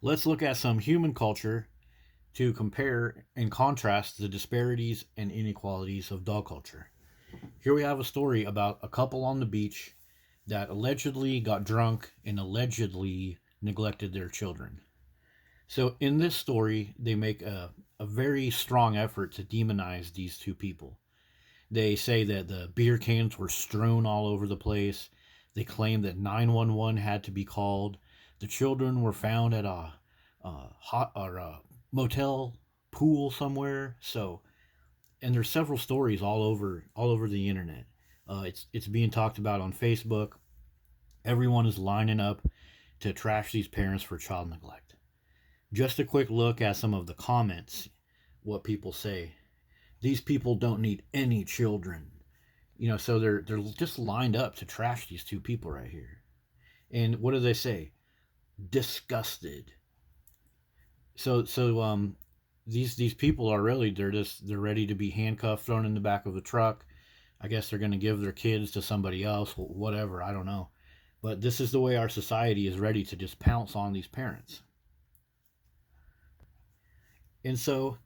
Let's look at some human culture to compare and contrast the disparities and inequalities of dog culture. Here we have a story about a couple on the beach that allegedly got drunk and allegedly neglected their children. So, in this story, they make a very strong effort to demonize these two people. They say that the beer cans were strewn all over the place. They claim that 911 had to be called. The children were found at a motel pool somewhere. So, and there's several stories all over the internet. It's being talked about on Facebook. Everyone is lining up to trash these parents for child neglect. Just a quick look at some of the comments. What people say: these people don't need any children. So they're just lined up to trash these two people right here. And what do they say? Disgusted. So these people are really, they're ready to be handcuffed, thrown in the back of the truck. I guess they're going to give their kids to somebody else, whatever, I don't know. But this is the way our society is ready to just pounce on these parents. And so,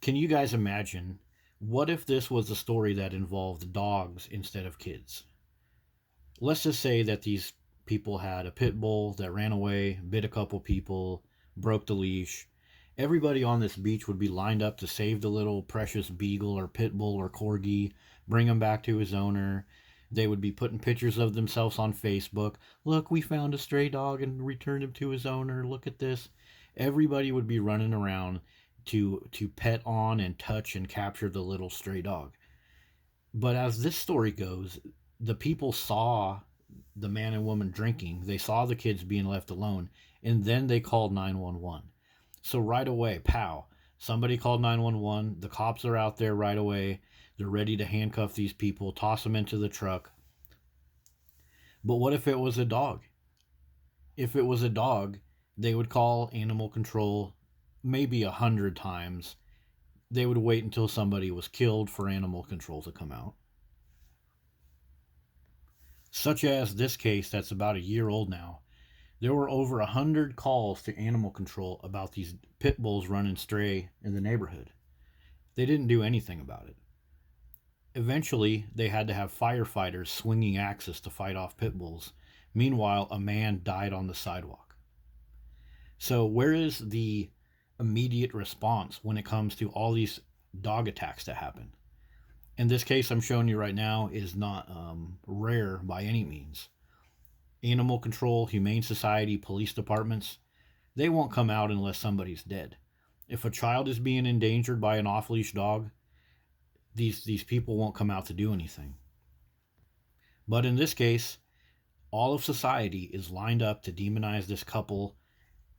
can you guys imagine, what if this was a story that involved dogs instead of kids? Let's just say that these people had a pit bull that ran away, bit a couple people, broke the leash. Everybody on this beach would be lined up to save the little precious beagle or pit bull or corgi, bring him back to his owner. They would be putting pictures of themselves on Facebook. Look, we found a stray dog and returned him to his owner. Look at this. Everybody would be running around to pet on and touch and capture the little stray dog. But as this story goes, the people saw the man and woman drinking, they saw the kids being left alone, and then they called 911. So right away, pow, somebody called 911. The cops are out there right away. They're ready to handcuff these people, toss them into the truck. But what if it was a dog? If it was a dog, they would call animal control maybe 100 times. They would wait until somebody was killed for animal control to come out. Such as this case that's about a year old now. There were over 100 calls to animal control about these pit bulls running stray in the neighborhood. They didn't do anything about it. Eventually, they had to have firefighters swinging axes to fight off pit bulls. Meanwhile, a man died on the sidewalk. So, where is the immediate response when it comes to all these dog attacks that happen? In this case I'm showing you right now is not rare by any means. Animal control, humane society, police departments, they won't come out unless somebody's dead. If a child is being endangered by an off-leash dog, these people won't come out to do anything. But in this case, all of society is lined up to demonize this couple,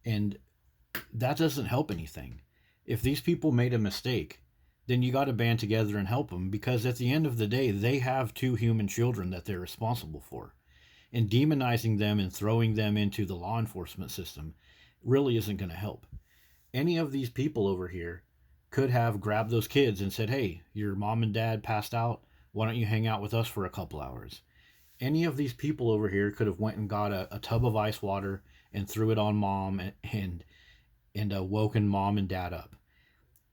and that doesn't help anything. If these people made a mistake, then you got to band together and help them, because at the end of the day, they have two human children that they're responsible for. And demonizing them and throwing them into the law enforcement system really isn't going to help. Any of these people over here could have grabbed those kids and said, hey, your mom and dad passed out. Why don't you hang out with us for a couple hours? Any of these people over here could have went and got a tub of ice water and threw it on mom and woken mom and dad up.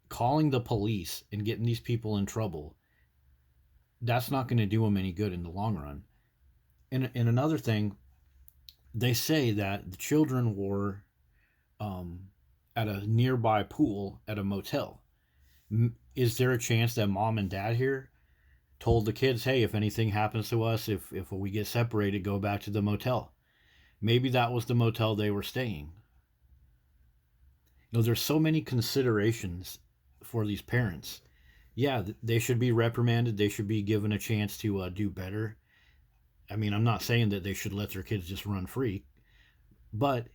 Calling the police and getting these people in trouble, that's not going to do them any good in the long run. And another thing, they say that the children were at a nearby pool at a motel. Is there a chance that mom and dad here told the kids, hey, if anything happens to us, if we get separated, go back to the motel? Maybe that was the motel they were staying. There's so many considerations for these parents. Yeah, they should be reprimanded. They should be given a chance to do better. I mean, I'm not saying that they should let their kids just run free, but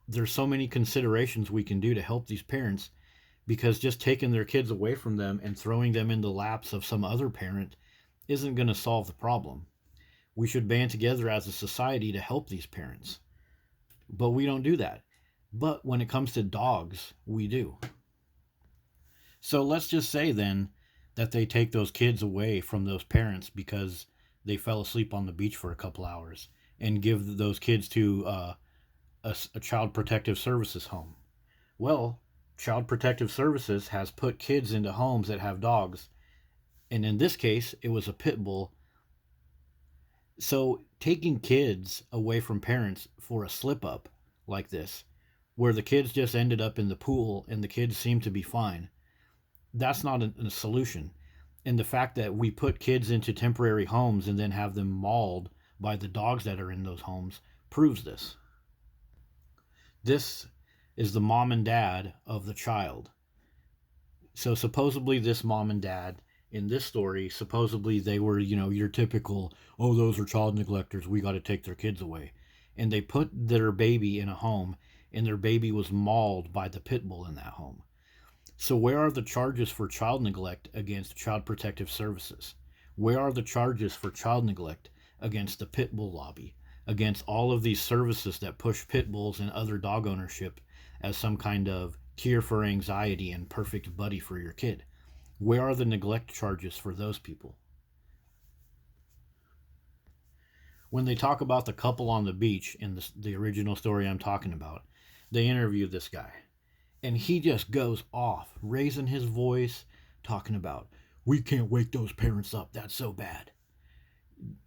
there's so many considerations we can do to help these parents, because just taking their kids away from them and throwing them in the laps of some other parent isn't going to solve the problem. We should band together as a society to help these parents. But we don't do that. But when it comes to dogs, we do. So let's just say then that they take those kids away from those parents because they fell asleep on the beach for a couple hours, and give those kids to a child protective services home. Well, child protective services has put kids into homes that have dogs, and in this case it was a pit bull. So taking kids away from parents for a slip up like this, where the kids just ended up in the pool and the kids seem to be fine, that's not a solution. And the fact that we put kids into temporary homes and then have them mauled by the dogs that are in those homes proves this. This is the mom and dad of the child. So supposedly this mom and dad in this story, supposedly they were, your typical, oh, those are child neglectors, we got to take their kids away. And they put their baby in a home, and their baby was mauled by the pit bull in that home. So where are the charges for child neglect against Child Protective Services? Where are the charges for child neglect against the pit bull lobby, against all of these services that push pit bulls and other dog ownership as some kind of cure for anxiety and perfect buddy for your kid? Where are the neglect charges for those people? When they talk about the couple on the beach in the original story I'm talking about, they interview this guy. And he just goes off, raising his voice, talking about, we can't wake those parents up. That's so bad.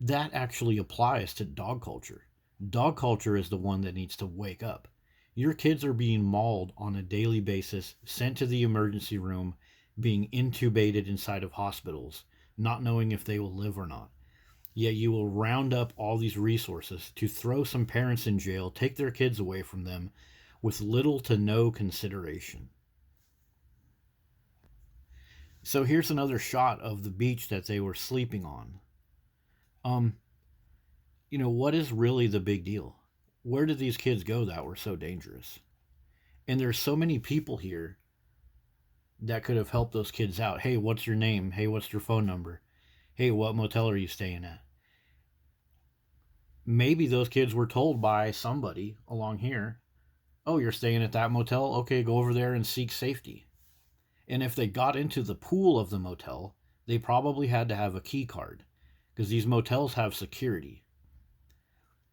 That actually applies to dog culture. Dog culture is the one that needs to wake up. Your kids are being mauled on a daily basis, sent to the emergency room, being intubated inside of hospitals, not knowing if they will live or not. Yet you will round up all these resources to throw some parents in jail, take their kids away from them, with little to no consideration. So here's another shot of the beach that they were sleeping on. What is really the big deal? Where did these kids go that were so dangerous? And there's so many people here that could have helped those kids out. Hey, what's your name? Hey, what's your phone number? Hey, what motel are you staying at? Maybe those kids were told by somebody along here, oh, you're staying at that motel? Okay, go over there and seek safety. And if they got into the pool of the motel, they probably had to have a key card because these motels have security.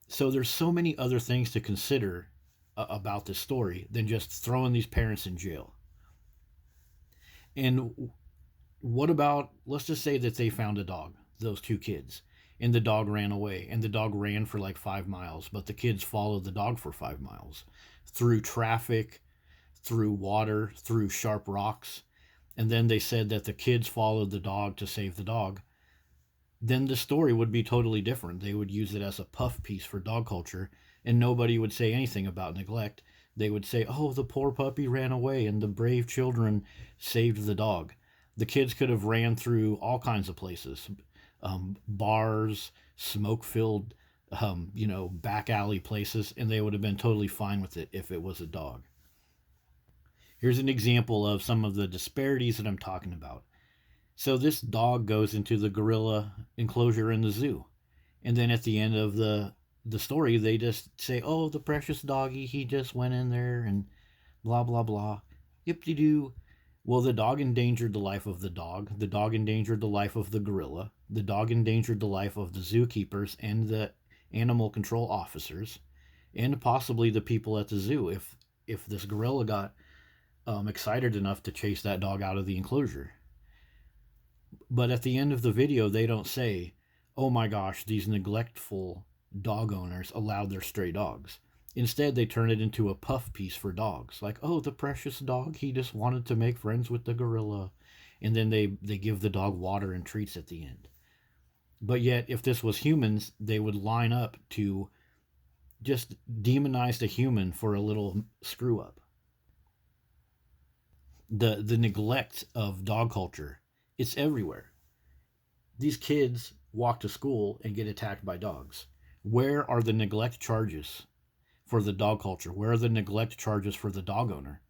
So there's so many other things to consider about this story than just throwing these parents in jail. And what about, let's just say that they found a dog, those two kids, and the dog ran away, and the dog ran for like 5 miles, but the kids followed the dog for 5 miles through traffic, through water, through sharp rocks, and then they said that the kids followed the dog to save the dog. Then the story would be totally different. They would use it as a puff piece for dog culture, and nobody would say anything about neglect. They would say, oh, the poor puppy ran away and the brave children saved the dog. The kids could have ran through all kinds of places, bars, smoke-filled, back alley places, and they would have been totally fine with it if it was a dog. Here's an example of some of the disparities that I'm talking about. So this dog goes into the gorilla enclosure in the zoo. And then at the end of the story, they just say, oh, the precious doggy, he just went in there and blah, blah, blah. Yip-de-doo. Well, the dog endangered the life of the dog. The dog endangered the life of the gorilla. The dog endangered the life of the zookeepers and the animal control officers, and possibly the people at the zoo if this gorilla got excited enough to chase that dog out of the enclosure. But at the end of the video, they don't say, oh my gosh, these neglectful dog owners allowed their stray dogs. Instead, they turn it into a puff piece for dogs. Like, oh, the precious dog, he just wanted to make friends with the gorilla. And then they give the dog water and treats at the end. But yet, if this was humans, they would line up to just demonize the human for a little screw up. The neglect of dog culture, it's everywhere. These kids walk to school and get attacked by dogs. Where are the neglect charges for the dog culture? Where are the neglect charges for the dog owner?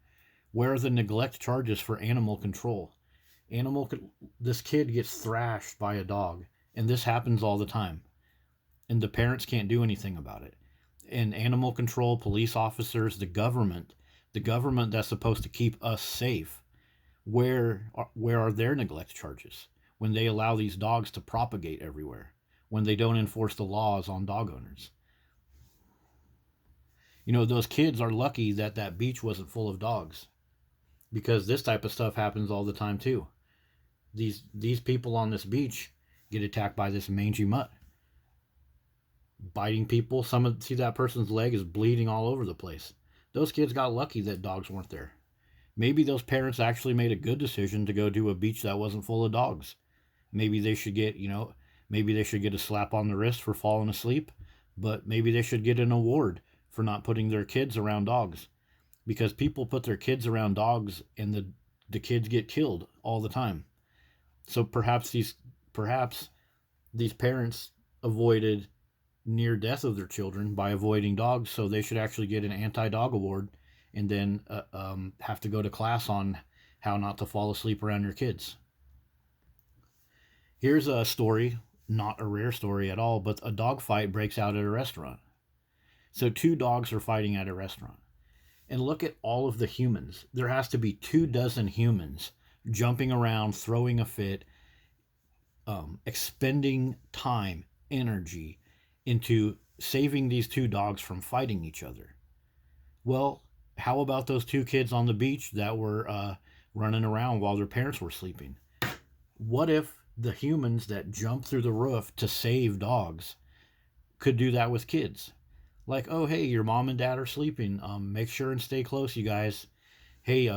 Where are the neglect charges for animal control? This kid gets thrashed by a dog, and this happens all the time. And the parents can't do anything about it. And animal control, police officers, the government that's supposed to keep us safe, where are their neglect charges when they allow these dogs to propagate everywhere, when they don't enforce the laws on dog owners? Those kids are lucky that that beach wasn't full of dogs, because this type of stuff happens all the time too. These people on this beach get attacked by this mangy mutt, biting people. See that person's leg is bleeding all over the place. Those kids got lucky that dogs weren't there. Maybe those parents actually made a good decision to go to a beach that wasn't full of dogs. Maybe they should get, maybe they should get a slap on the wrist for falling asleep, but maybe they should get an award for not putting their kids around dogs, because people put their kids around dogs and the kids get killed all the time. So perhaps these parents avoided near death of their children by avoiding dogs, so they should actually get an anti-dog award, and then have to go to class on how not to fall asleep around your kids. Here's a story, not a rare story at all, but a dog fight breaks out at a restaurant. So two dogs are fighting at a restaurant. And look at all of the humans. There has to be 24 humans jumping around, throwing a fit, expending time, energy into saving these two dogs from fighting each other. Well, how about those two kids on the beach that were running around while their parents were sleeping? What if the humans that jumped through the roof to save dogs could do that with kids? Like, oh, hey, your mom and dad are sleeping. Make sure and stay close, you guys. Hey,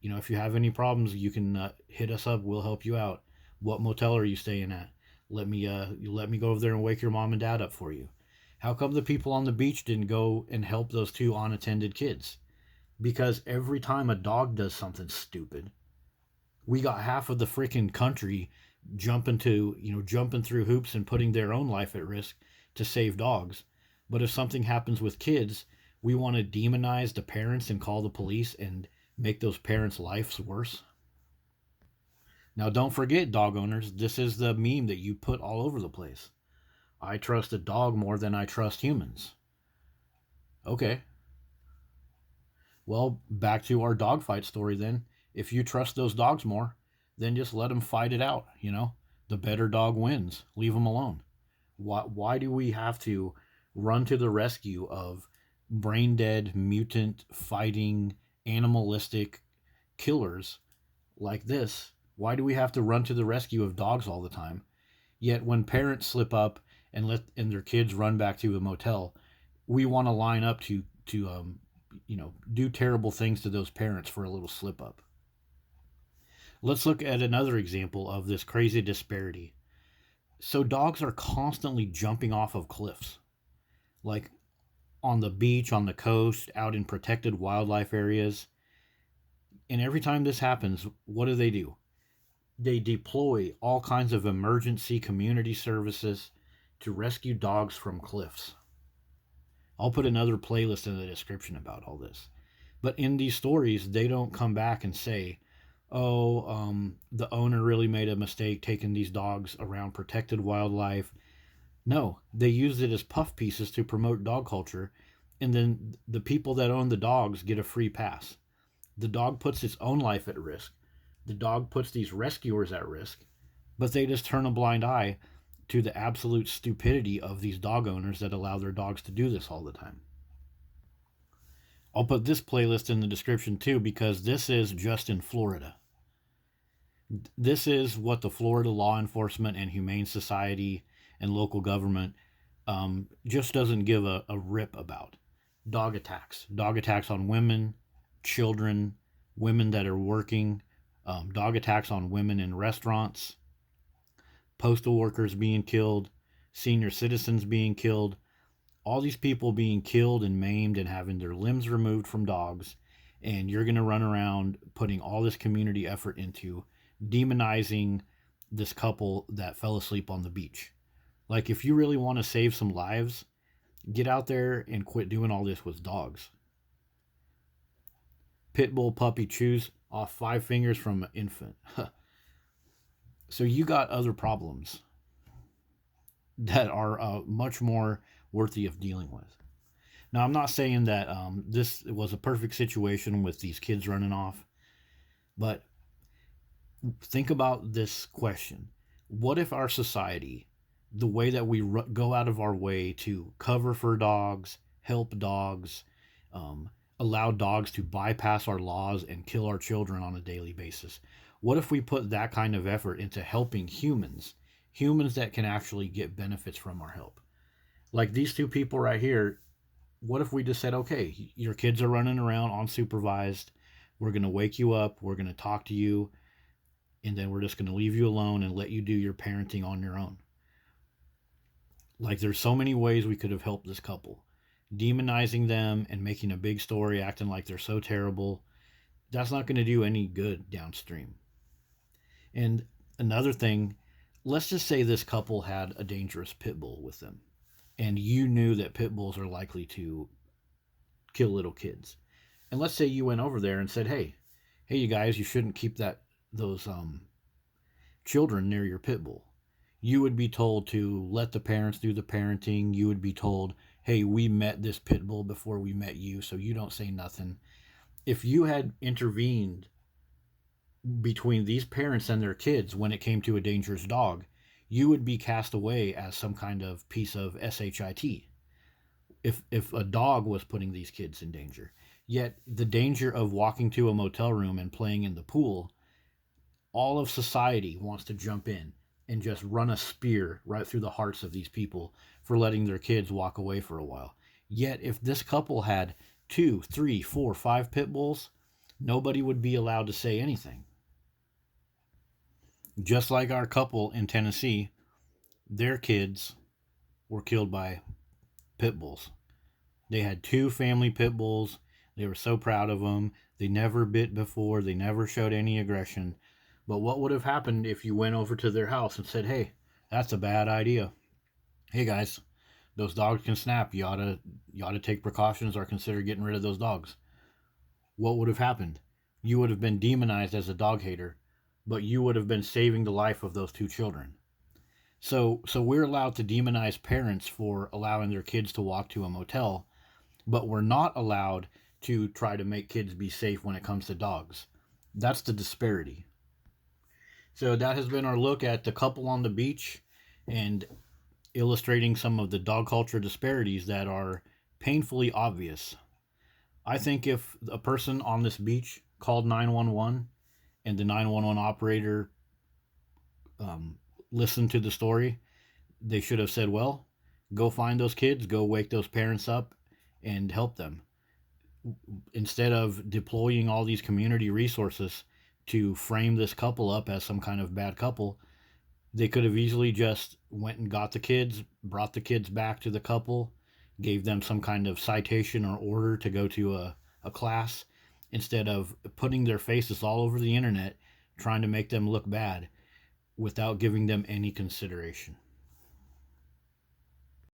if you have any problems, you can hit us up. We'll help you out. What motel are you staying at? Let me go over there and wake your mom and dad up for you. How come the people on the beach didn't go and help those two unattended kids? Because every time a dog does something stupid, we got half of the freaking country jumping through hoops and putting their own life at risk to save dogs. But if something happens with kids, we want to demonize the parents and call the police and make those parents' lives worse. Now, don't forget, dog owners, this is the meme that you put all over the place. I trust a dog more than I trust humans. Okay. Well, back to our dogfight story then. If you trust those dogs more, then just let them fight it out, The better dog wins. Leave them alone. Why do we have to run to the rescue of brain dead, mutant, fighting, animalistic killers like this? Why do we have to run to the rescue of dogs all the time? Yet when parents slip up and let their kids run back to a motel, we want to line up to do terrible things to those parents for a little slip up. Let's look at another example of this crazy disparity. So dogs are constantly jumping off of cliffs, like on the beach, on the coast, out in protected wildlife areas. And every time this happens, what do? They deploy all kinds of emergency community services to rescue dogs from cliffs. I'll put another playlist in the description about all this. But in these stories, they don't come back and say, the owner really made a mistake taking these dogs around protected wildlife. No, they use it as puff pieces to promote dog culture, and then the people that own the dogs get a free pass. The dog puts its own life at risk. The dog puts these rescuers at risk, but they just turn a blind eye to the absolute stupidity of these dog owners that allow their dogs to do this all the time. I'll put this playlist in the description too, because this is just in Florida. This is what the Florida law enforcement and humane society and local government just doesn't give a rip about. Dog attacks on women, children, women that are working, dog attacks on women in restaurants, postal workers being killed, senior citizens being killed, all these people being killed and maimed and having their limbs removed from dogs, and you're going to run around putting all this community effort into demonizing this couple that fell asleep on the beach. Like, if you really want to save some lives, get out there and quit doing all this with dogs. Pit bull puppy chews off 5 fingers from an infant. So you got other problems that are much more worthy of dealing with. Now, I'm not saying that this was a perfect situation with these kids running off, but think about this question. What if our society, the way that we go out of our way to cover for dogs, help dogs, allow dogs to bypass our laws and kill our children on a daily basis? What if we put that kind of effort into helping humans, humans that can actually get benefits from our help? Like these two people right here, what if we just said, okay, your kids are running around unsupervised. We're going to wake you up. We're going to talk to you. And then we're just going to leave you alone and let you do your parenting on your own. Like there's so many ways we could have helped this couple. Demonizing them and making a big story, acting like they're so terrible, that's not going to do any good downstream. And another thing, let's just say this couple had a dangerous pit bull with them, and you knew that pit bulls are likely to kill little kids. And let's say you went over there and said, hey, you guys, you shouldn't keep those children near your pit bull. You would be told to let the parents do the parenting. You would be told, hey, we met this pit bull before we met you, so you don't say nothing. If you had intervened between these parents and their kids when it came to a dangerous dog, you would be cast away as some kind of piece of shit. If a dog was putting these kids in danger. Yet the danger of walking to a motel room and playing in the pool, all of society wants to jump in and just run a spear right through the hearts of these people for letting their kids walk away for a while. Yet if this couple had 2, 3, 4, 5 pit bulls, nobody would be allowed to say anything. Just like our couple in Tennessee, their kids were killed by pit bulls. They had 2 family pit bulls. They were so proud of them. They never bit before. They never showed any aggression. But what would have happened if you went over to their house and said, hey, that's a bad idea. Hey, guys, those dogs can snap. You ought to take precautions or consider getting rid of those dogs. What would have happened? You would have been demonized as a dog hater, but you would have been saving the life of those 2 children. So we're allowed to demonize parents for allowing their kids to walk to a motel, but we're not allowed to try to make kids be safe when it comes to dogs. That's the disparity. So that has been our look at the couple on the beach and illustrating some of the dog culture disparities that are painfully obvious. I think if a person on this beach called 911 and the 911 operator listened to the story, they should have said, well, go find those kids, go wake those parents up and help them. Instead of deploying all these community resources to frame this couple up as some kind of bad couple, they could have easily just went and got the kids, brought the kids back to the couple, gave them some kind of citation or order to go to a class, instead of putting their faces all over the internet trying to make them look bad without giving them any consideration.